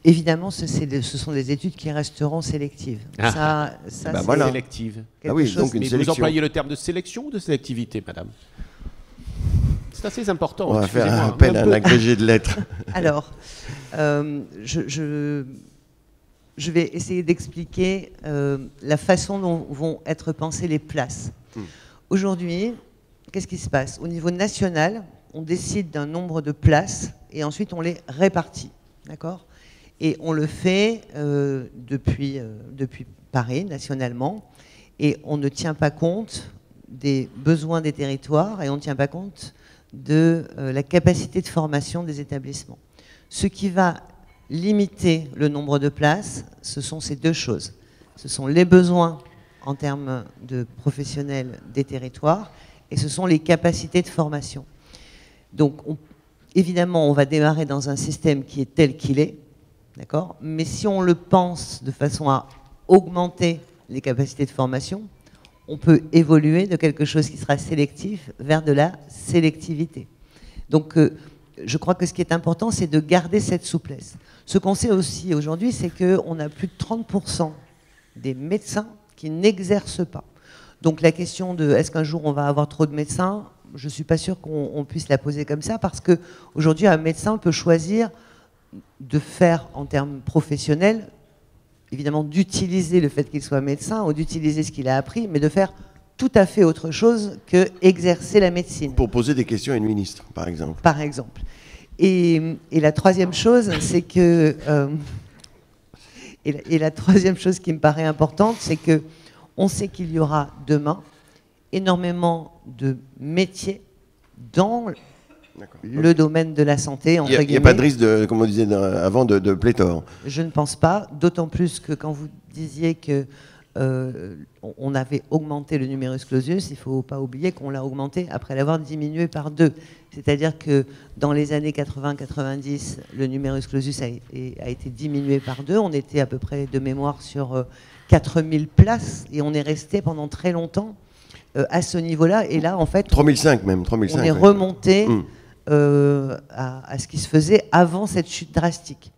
Évidemment, ce sont des études qui resteront sélectives. Ça Ben c'est voilà. Sélective. Ah oui, quelque donc chose- une Mais vous sélection. employez le terme de sélection ou de sélectivité, madame? C'est assez important. On va faire un excusez-moi. appel à un agrégé de lettres. Alors, je vais essayer d'expliquer la façon dont vont être pensées les places. Aujourd'hui, qu'est-ce qui se passe? Au niveau national, on décide d'un nombre de places et ensuite on les répartit. D'accord? Et on le fait depuis Paris, nationalement, et on ne tient pas compte des besoins des territoires et on ne tient pas compte de la capacité de formation des établissements. Ce qui va limiter le nombre de places, ce sont ces deux choses. Ce sont les besoins en termes de professionnels des territoires et ce sont les capacités de formation. Donc, évidemment, on va démarrer dans un système qui est tel qu'il est, d'accord ? Mais si on le pense de façon à augmenter les capacités de formation, on peut évoluer de quelque chose qui sera sélectif vers de la sélectivité. Donc, je crois que ce qui est important, c'est de garder cette souplesse. Ce qu'on sait aussi aujourd'hui, c'est qu'on a plus de 30% des médecins qui n'exercent pas. Donc la question de est-ce qu'un jour on va avoir trop de médecins, je ne suis pas sûre qu'on puisse la poser comme ça, parce qu'aujourd'hui, un médecin peut choisir de faire, en termes professionnels, évidemment d'utiliser le fait qu'il soit médecin ou d'utiliser ce qu'il a appris, mais de faire tout à fait autre chose que exercer la médecine. Pour poser des questions à une ministre, par exemple. Par exemple. Et la troisième chose, c'est que... et la troisième chose qui me paraît importante, c'est que on sait qu'il y aura demain énormément de métiers dans le domaine de la santé, entre guillemets. Il n'y a pas de risque, comme on disait avant, de pléthore. Je ne pense pas, d'autant plus que quand vous disiez que on avait augmenté le numerus clausus, il ne faut pas oublier qu'on l'a augmenté après l'avoir diminué par 2. C'est-à-dire que dans les années 80-90, le numerus clausus a été diminué par 2. On était à peu près de mémoire sur 4000 places et on est resté pendant très longtemps à ce niveau-là. Et là, en fait, 3005 même, 3005. on est remonté à ce qui se faisait avant cette chute drastique.